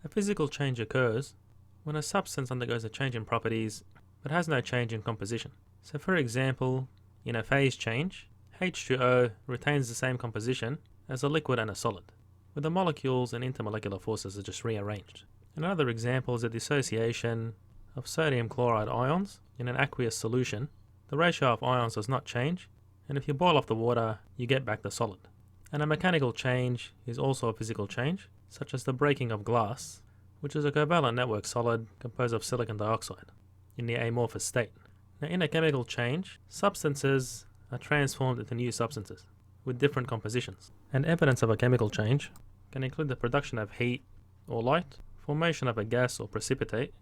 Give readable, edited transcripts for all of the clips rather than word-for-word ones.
A physical change occurs when a substance undergoes a change in properties but has no change in composition. So for example, in a phase change, H2O retains the same composition as a liquid and a solid, where the molecules and intermolecular forces are just rearranged. Another example is the dissociation of sodium chloride ions in an aqueous solution. The ratio of ions does not change, and if you boil off the water, you get back the solid. And a mechanical change is also a physical change, such as the breaking of glass, which is a covalent network solid composed of silicon dioxide in the amorphous state. Now, in a chemical change, substances are transformed into new substances with different compositions. And evidence of a chemical change can include the production of heat or light, formation of a gas or precipitate,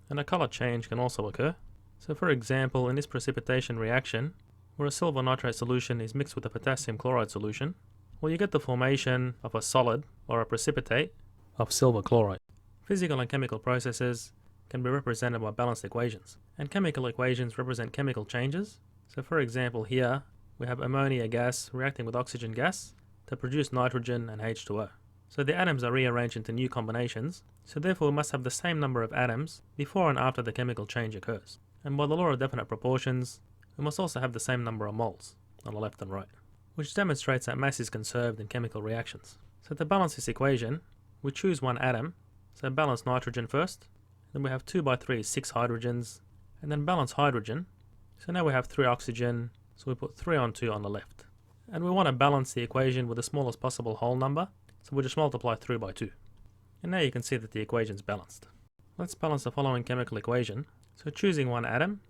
and a color change can also occur. So for example, in this precipitation reaction, where a silver nitrate solution is mixed with a potassium chloride solution, well, you get the formation of a solid or a precipitate of silver chloride. Physical and chemical processes can be represented by balanced equations, and chemical equations represent chemical changes. So for example, here we have ammonia gas reacting with oxygen gas to produce nitrogen and H2O. So the atoms are rearranged into new combinations, so therefore we must have the same number of atoms before and after the chemical change occurs. And by the law of definite proportions, we must also have the same number of moles on the left and right, which demonstrates that mass is conserved in chemical reactions. So to balance this equation, we choose one atom, so balance nitrogen first, then we have 2 by 3 is 6 hydrogens, and then balance hydrogen. So now we have 3 oxygen, so we put 3 on 2 on the left. And we want to balance the equation with the smallest possible whole number, so we just multiply 3 by 2. And now you can see that the equation is balanced. Let's balance the following chemical equation. So choosing one atom,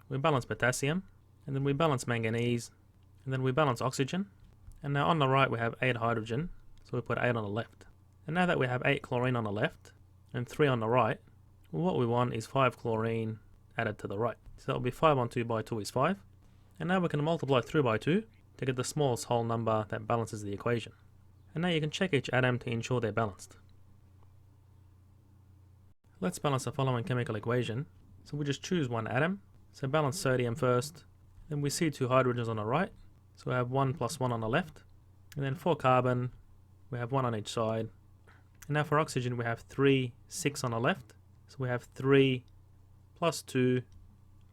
we balance potassium, and then we balance manganese, and then we balance oxygen. And now on the right we have 8 hydrogen, so we put 8 on the left. And now that we have 8 chlorine on the left, and 3 on the right, well, what we want is 5 chlorine added to the right. So that will be 5 on 2 by 2 is 5. And now we can multiply 3 by 2 to get the smallest whole number that balances the equation. And now you can check each atom to ensure they're balanced. Let's balance the following chemical equation. So we just choose one atom. So balance sodium first. Then we see 2 hydrogens on the right. So we have 1 plus 1 on the left. And then for carbon, we have 1 on each side. And now for oxygen, we have 3, 6 on the left. So we have 3 plus 2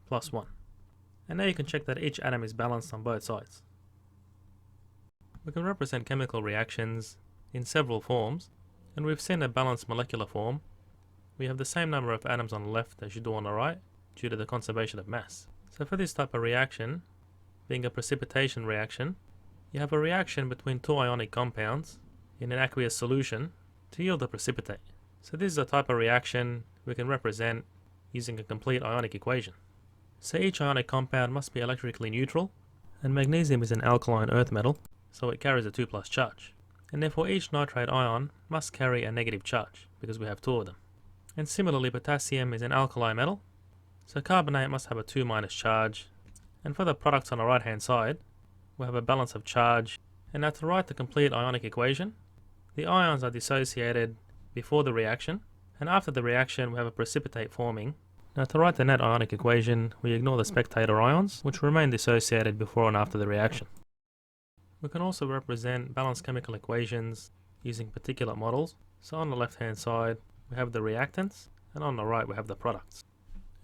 plus 1. And now you can check that each atom is balanced on both sides. We can represent chemical reactions in several forms, and we've seen a balanced molecular form. We have the same number of atoms on the left as you do on the right due to the conservation of mass. So for this type of reaction, being a precipitation reaction, you have a reaction between 2 ionic compounds in an aqueous solution to yield a precipitate. So this is a type of reaction we can represent using a complete ionic equation. So each ionic compound must be electrically neutral, and magnesium is an alkaline earth metal, so it carries a 2+ charge. And therefore each nitrate ion must carry a negative charge, because we have 2 of them. And similarly, potassium is an alkali metal, so carbonate must have a 2- charge. And for the products on the right hand side, we have a balance of charge. And now to write the complete ionic equation, the ions are dissociated before the reaction, and after the reaction we have a precipitate forming. Now to write the net ionic equation, we ignore the spectator ions, which remain dissociated before and after the reaction. We can also represent balanced chemical equations using particulate models. So on the left hand side we have the reactants, and on the right we have the products.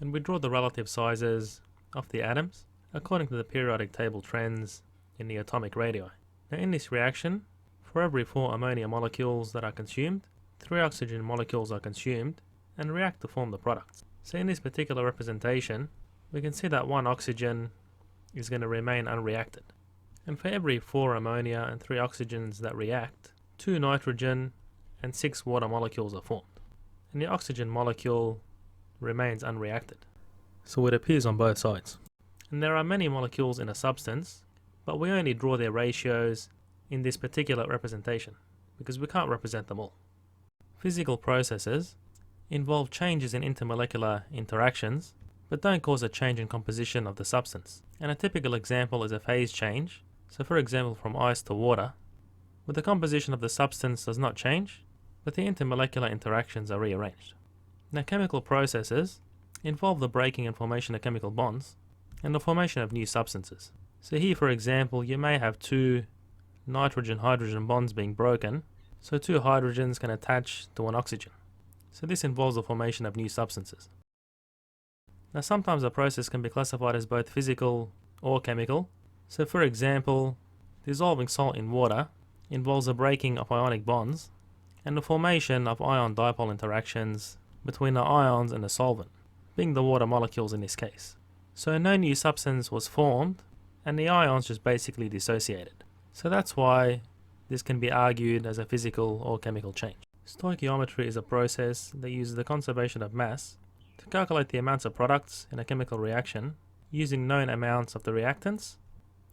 And we draw the relative sizes of the atoms according to the periodic table trends in the atomic radii. Now in this reaction, for every 4 ammonia molecules that are consumed, 3 oxygen molecules are consumed and react to form the products. So in this particular representation, we can see that 1 oxygen is going to remain unreacted. And for every 4 ammonia and 3 oxygens that react, 2 nitrogen and 6 water molecules are formed. And the oxygen molecule remains unreacted. So it appears on both sides. And there are many molecules in a substance, but we only draw their ratios in this particular representation, because we can't represent them all. Physical processes involve changes in intermolecular interactions, but don't cause a change in composition of the substance. And a typical example is a phase change. So for example, from ice to water, where the composition of the substance does not change, but the intermolecular interactions are rearranged. Now chemical processes involve the breaking and formation of chemical bonds, and the formation of new substances. So here for example, you may have 2 nitrogen-hydrogen bonds being broken, so 2 hydrogens can attach to an oxygen. So this involves the formation of new substances. Now sometimes a process can be classified as both physical or chemical. So for example, dissolving salt in water involves the breaking of ionic bonds and the formation of ion dipole interactions between the ions and the solvent, being the water molecules in this case. So no new substance was formed and the ions just basically dissociated. So that's why this can be argued as a physical or chemical change. Stoichiometry is a process that uses the conservation of mass to calculate the amounts of products in a chemical reaction using known amounts of the reactants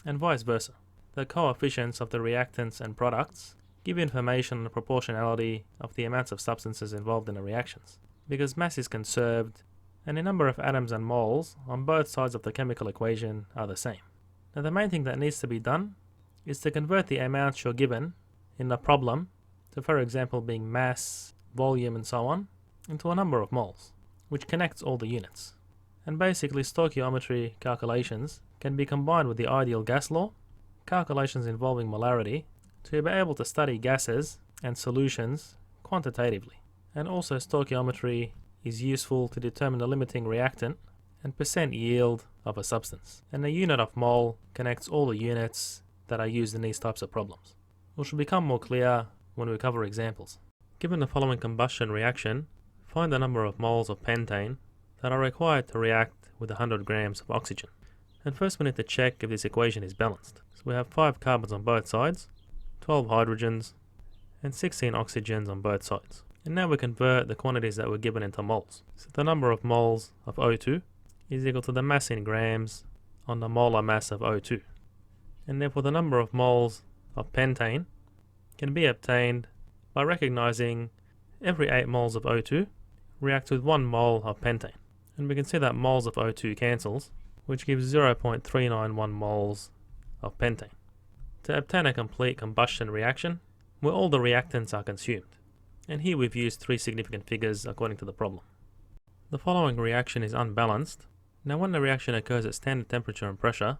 and vice versa. The coefficients of the reactants and products give information on the proportionality of the amounts of substances involved in the reactions, because mass is conserved and the number of atoms and moles on both sides of the chemical equation are the same. Now the main thing that needs to be done is to convert the amounts you're given in the problem, to for example being mass, volume and so on, into a number of moles, which connects all the units. And basically stoichiometry calculations can be combined with the ideal gas law, calculations involving molarity, to be able to study gases and solutions quantitatively. And also stoichiometry is useful to determine the limiting reactant and percent yield of a substance. And the unit of mole connects all the units that are used in these types of problems, which will become more clear when we cover examples. Given the following combustion reaction, find the number of moles of pentane that are required to react with 100 grams of oxygen. And first we need to check if this equation is balanced. So we have 5 carbons on both sides, 12 hydrogens, and 16 oxygens on both sides. And now we convert the quantities that were given into moles. So the number of moles of O2 is equal to the mass in grams on the molar mass of O2. And therefore the number of moles of pentane can be obtained by recognizing every 8 moles of O2 reacts with 1 mole of pentane. And we can see that moles of O2 cancels, which gives 0.391 moles of pentane. To obtain a complete combustion reaction, where all the reactants are consumed. And here we've used 3 significant figures according to the problem. The following reaction is unbalanced. Now when the reaction occurs at standard temperature and pressure,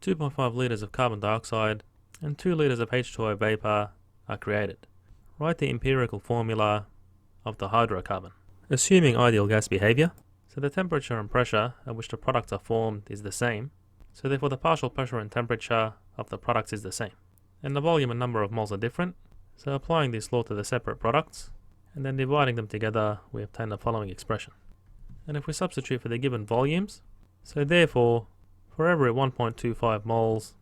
2.5 litres of carbon dioxide and 2 litres of H2O vapor are created. Write the empirical formula of the hydrocarbon. Assuming ideal gas behavior, so the temperature and pressure at which the products are formed is the same, so therefore the partial pressure and temperature of the products is the same. And the volume and number of moles are different, so applying this law to the separate products, and then dividing them together, we obtain the following expression. And if we substitute for the given volumes, so therefore, for every 1.25 moles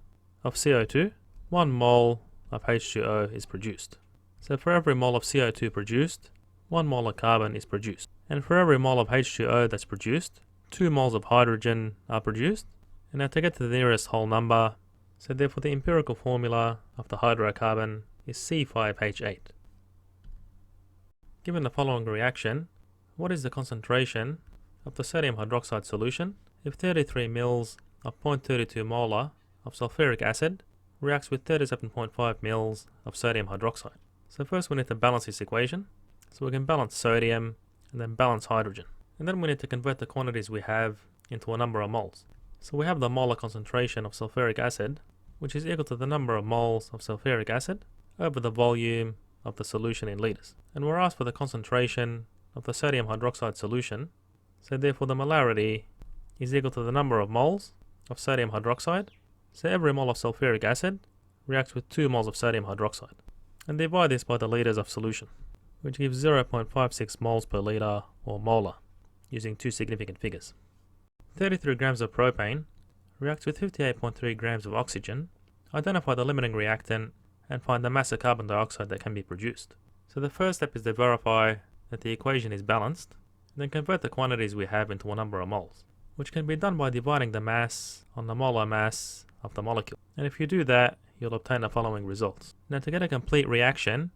of CO2, 1 mole of H2O is produced. So for every mole of CO2 produced, 1 mole of carbon is produced. And for every mole of H2O that's produced, 2 moles of hydrogen are produced. And now to get to the nearest whole number, so therefore the empirical formula of the hydrocarbon is C5H8. Given the following reaction, what is the concentration of the sodium hydroxide solution if 33 mils of 0.32 molar of sulfuric acid reacts with 37.5 mils of sodium hydroxide? So first we need to balance this equation, so we can balance sodium and then balance hydrogen. And then we need to convert the quantities we have into a number of moles. So we have the molar concentration of sulfuric acid, which is equal to the number of moles of sulfuric acid over the volume of the solution in litres. And we're asked for the concentration of the sodium hydroxide solution, so therefore the molarity is equal to the number of moles of sodium hydroxide. So every mole of sulfuric acid reacts with 2 moles of sodium hydroxide. And divide this by the litres of solution, which gives 0.56 moles per litre or molar, using 2 significant figures. 33 grams of propane reacts with 58.3 grams of oxygen. Identify the limiting reactant and find the mass of carbon dioxide that can be produced. So the first step is to verify that the equation is balanced, and then convert the quantities we have into a number of moles, which can be done by dividing the mass on the molar mass of the molecule. And if you do that, you'll obtain the following results. Now to get a complete reaction,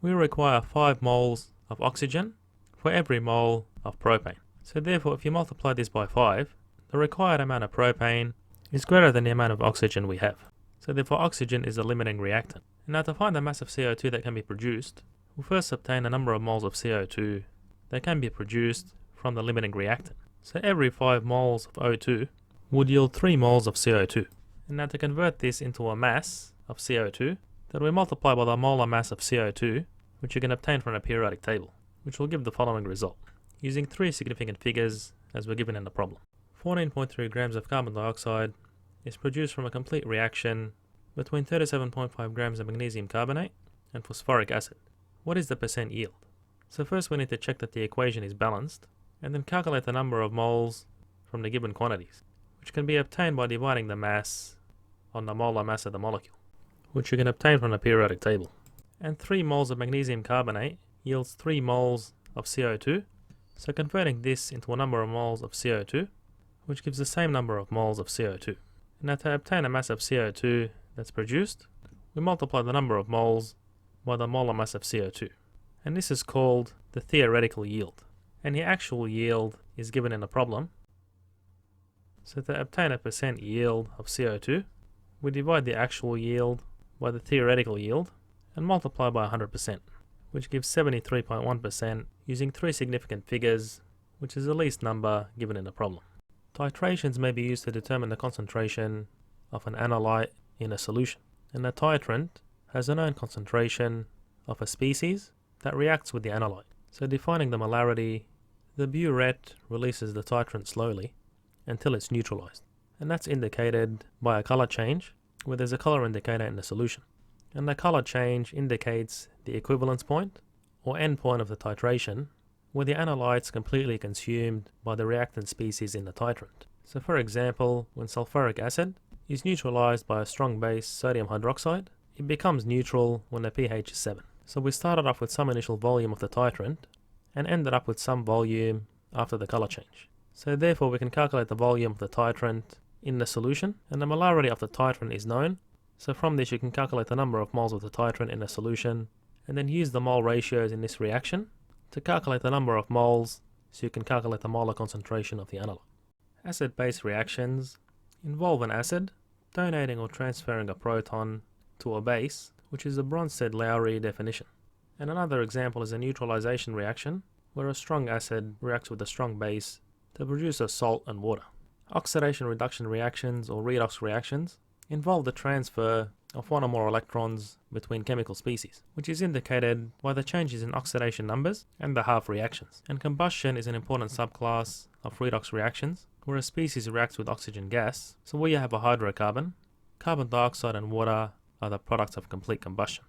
we require 5 moles of oxygen for every mole of propane. So therefore if you multiply this by 5, the required amount of propane is greater than the amount of oxygen we have. So therefore oxygen is the limiting reactant. And now to find the mass of CO2 that can be produced, we'll first obtain the number of moles of CO2 that can be produced from the limiting reactant. So every 5 moles of O2 would yield 3 moles of CO2. And now to convert this into a mass of CO2, that we multiply by the molar mass of CO2, which you can obtain from a periodic table. which will give the following result, using 3 significant figures as were given in the problem. 14.3 grams of carbon dioxide is produced from a complete reaction between 37.5 grams of magnesium carbonate and phosphoric acid. What is the percent yield? So first we need to check that the equation is balanced, and then calculate the number of moles from the given quantities, which can be obtained by dividing the mass on the molar mass of the molecule, which you can obtain from the periodic table. And 3 moles of magnesium carbonate yields 3 moles of CO2, so converting this into a number of moles of CO2, which gives the same number of moles of CO2. Now to obtain a mass of CO2 that's produced, we multiply the number of moles by the molar mass of CO2. And this is called the theoretical yield. And the actual yield is given in the problem. So to obtain a percent yield of CO2, we divide the actual yield by the theoretical yield and multiply by 100%, which gives 73.1% using 3 significant figures, which is the least number given in the problem. Titrations may be used to determine the concentration of an analyte in a solution, and the titrant has a known concentration of a species that reacts with the analyte. So defining the molarity, the burette releases the titrant slowly until it's neutralized, and that's indicated by a color change where there's a color indicator in the solution. And the color change indicates the equivalence point or end point of the titration, where the analyte's completely consumed by the reactant species in the titrant. So for example, when sulfuric acid is neutralized by a strong base sodium hydroxide, it becomes neutral when the pH is 7. So we started off with some initial volume of the titrant and ended up with some volume after the color change. So therefore we can calculate the volume of the titrant in the solution, and the molarity of the titrant is known. So from this you can calculate the number of moles of the titrant in the solution, and then use the mole ratios in this reaction to calculate the number of moles, so you can calculate the molar concentration of the analyte. Acid-base reactions involve an acid donating or transferring a proton to a base, which is a Bronsted-Lowry definition. And another example is a neutralization reaction, where a strong acid reacts with a strong base to produce a salt and water. Oxidation-reduction reactions, or redox reactions, involve the transfer of 1 or more electrons between chemical species, which is indicated by the changes in oxidation numbers and the half reactions. And combustion is an important subclass of redox reactions, where a species reacts with oxygen gas. So where you have a hydrocarbon, carbon dioxide and water are the products of complete combustion.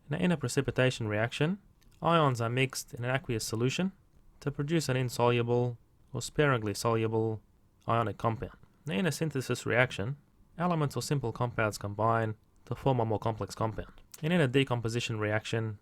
Now in a precipitation reaction, ions are mixed in an aqueous solution to produce an insoluble or sparingly soluble ionic compound. Now in a synthesis reaction, elements or simple compounds combine to form a more complex compound. And in a decomposition reaction,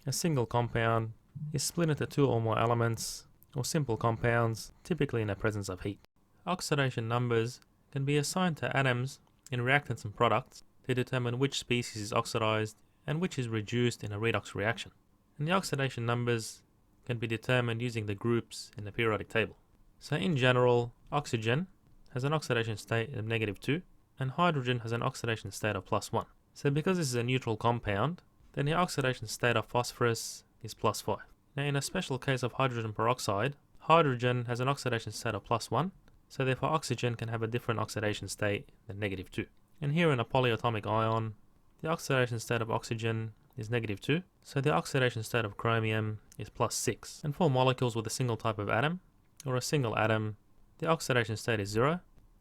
a single compound is split into 2 or more elements or simple compounds, typically in the presence of heat. Oxidation numbers can be assigned to atoms in reactants and products to determine which species is oxidized and which is reduced in a redox reaction. And the oxidation numbers can be determined using the groups in the periodic table. So in general, oxygen has an oxidation state of -2, and hydrogen has an oxidation state of +1. So because this is a neutral compound, then the oxidation state of phosphorus is +5. Now in a special case of hydrogen peroxide, hydrogen has an oxidation state of +1, so therefore oxygen can have a different oxidation state than -2. And here in a polyatomic ion, the oxidation state of oxygen is -2, so the oxidation state of chromium is +6. And for molecules with a single type of atom, or a single atom, the oxidation state is 0,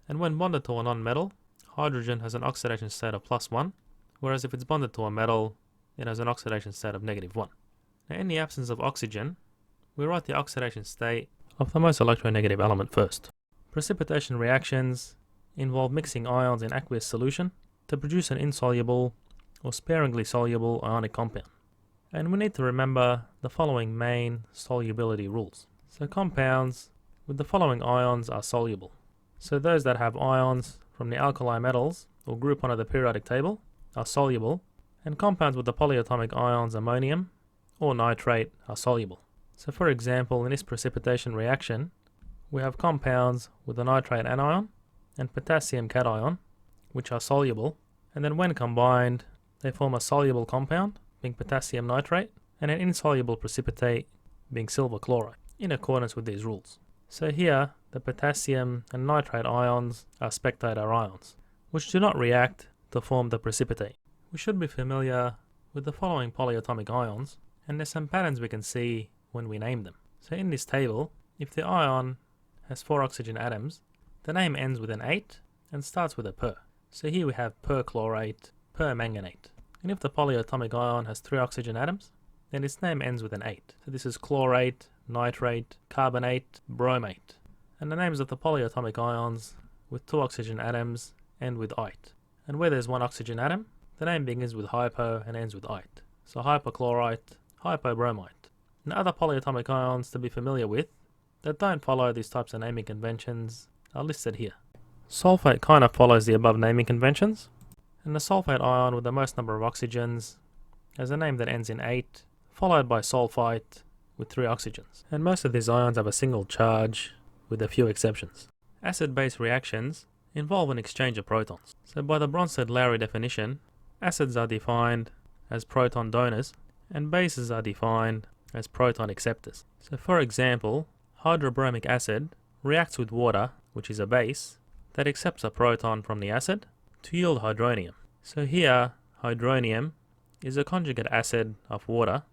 and when bonded to a non-metal, hydrogen has an oxidation state of +1, whereas if it's bonded to a metal, it has an oxidation state of -1. Now in the absence of oxygen, we write the oxidation state of the most electronegative element first. Precipitation reactions involve mixing ions in aqueous solution to produce an insoluble or sparingly soluble ionic compound. And we need to remember the following main solubility rules. So compounds with the following ions are soluble. So those that have ions from the alkali metals or group 1 of the periodic table are soluble, and compounds with the polyatomic ions ammonium or nitrate are soluble. So for example, in this precipitation reaction, we have compounds with a nitrate anion and potassium cation, which are soluble, and then when combined, they form a soluble compound, being potassium nitrate, and an insoluble precipitate, being silver chloride, in accordance with these rules. So here, the potassium and nitrate ions are spectator ions, which do not react to form the precipitate. We should be familiar with the following polyatomic ions, and there's some patterns we can see when we name them. So in this table, if the ion has 4 oxygen atoms, the name ends with an 8 and starts with a per. So here we have perchlorate, permanganate. And if the polyatomic ion has 3 oxygen atoms, then its name ends with an 8. So this is chlorate, nitrate, carbonate, bromate. And the names of the polyatomic ions with 2 oxygen atoms end with ite. And where there's 1 oxygen atom, the name begins with hypo and ends with ite. So hypochlorite, hypobromite. And other polyatomic ions to be familiar with that don't follow these types of naming conventions are listed here. Sulfate kind of follows the above naming conventions, and the sulfate ion with the most number of oxygens has a name that ends in 8, followed by sulfite with 3 oxygens. And most of these ions have a single charge, with a few exceptions. Acid-base reactions involve an exchange of protons. So by the Bronsted-Lowry definition, acids are defined as proton donors, and bases are defined as proton acceptors. So for example, hydrobromic acid reacts with water, which is a base, that accepts a proton from the acid to yield hydronium. So here, hydronium is a conjugate acid of water,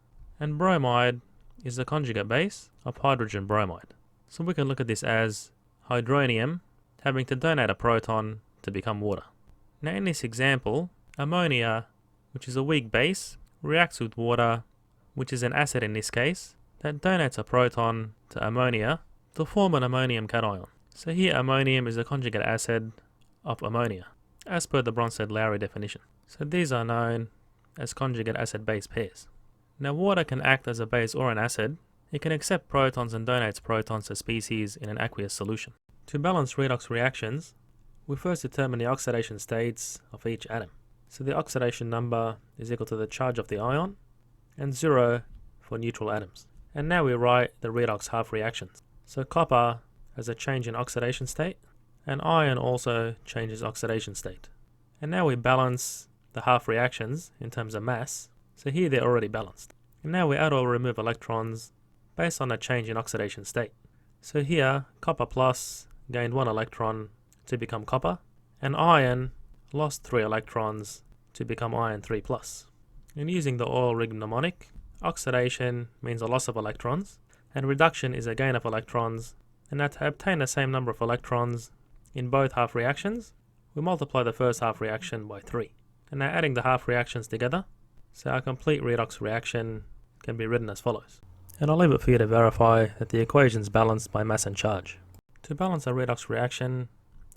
and bromide is the conjugate base of hydrogen bromide. So we can look at this as hydronium having to donate a proton to become water. Now in this example, ammonia, which is a weak base, reacts with water, which is an acid in this case, that donates a proton to ammonia to form an ammonium cation. So here ammonium is a conjugate acid of ammonia, as per the Bronsted-Lowry definition. So these are known as conjugate acid-base pairs. Now water can act as a base or an acid. It can accept protons and donates protons to species in an aqueous solution. To balance redox reactions, we first determine the oxidation states of each atom. So the oxidation number is equal to the charge of the ion, and 0 for neutral atoms. And now we write the redox half reactions. So copper has a change in oxidation state, and iron also changes oxidation state. And now we balance the half reactions in terms of mass. So here they're already balanced. And now we add or remove electrons based on a change in oxidation state. So here, copper plus gained 1 electron to become copper, and iron lost 3 electrons to become iron 3 plus. And using the oil ring mnemonic, oxidation means a loss of electrons, and reduction is a gain of electrons, and now to obtain the same number of electrons in both half reactions, we multiply the first half reaction by 3. And now adding the half reactions together, so our complete redox reaction can be written as follows. And I'll leave it for you to verify that the equation is balanced by mass and charge. To balance a redox reaction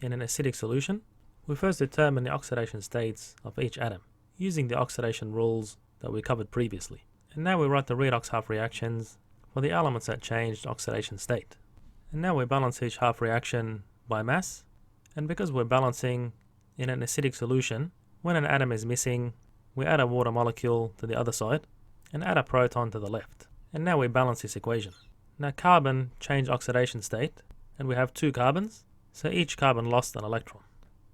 in an acidic solution, we first determine the oxidation states of each atom, using the oxidation rules that we covered previously. And now we write the redox half reactions for the elements that changed oxidation state. And now we balance each half reaction by mass, and because we're balancing in an acidic solution, when an atom is missing, we add a water molecule to the other side, and add a proton to the left. And now we balance this equation. Now carbon changed oxidation state, and we have 2 carbons, so each carbon lost an electron.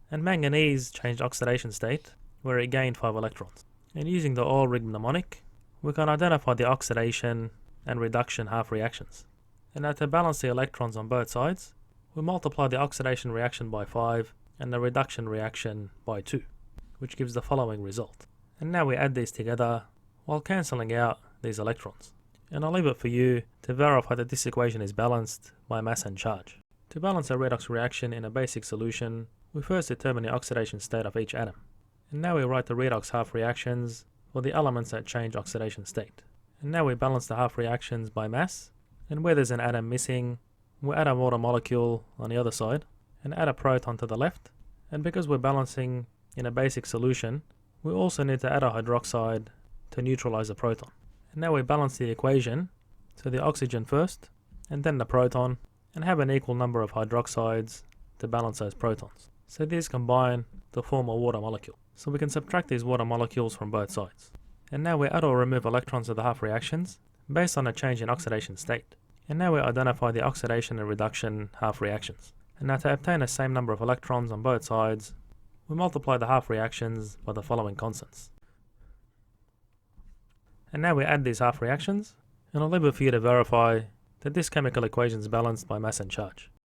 And manganese changed oxidation state, where it gained 5 electrons. And using the oil ring mnemonic, we can identify the oxidation and reduction half reactions. And now to balance the electrons on both sides, we multiply the oxidation reaction by 5 and the reduction reaction by 2, which gives the following result. And now we add these together while cancelling out these electrons. And I'll leave it for you to verify that this equation is balanced by mass and charge. To balance a redox reaction in a basic solution, we first determine the oxidation state of each atom. And now we write the redox half reactions for the elements that change oxidation state. And now we balance the half reactions by mass, and where there's an atom missing, we add a water molecule on the other side, and add a proton to the left. And because we're balancing in a basic solution, we also need to add a hydroxide to neutralize the proton. And now we balance the equation, so the oxygen first, and then the proton, and have an equal number of hydroxides to balance those protons. So these combine to form a water molecule. So we can subtract these water molecules from both sides. And now we add or remove electrons of the half reactions based on a change in oxidation state. And now we identify the oxidation and reduction half reactions. And now to obtain the same number of electrons on both sides, we multiply the half reactions by the following constants. And now we add these half reactions, and I'll leave it for you to verify that this chemical equation is balanced by mass and charge.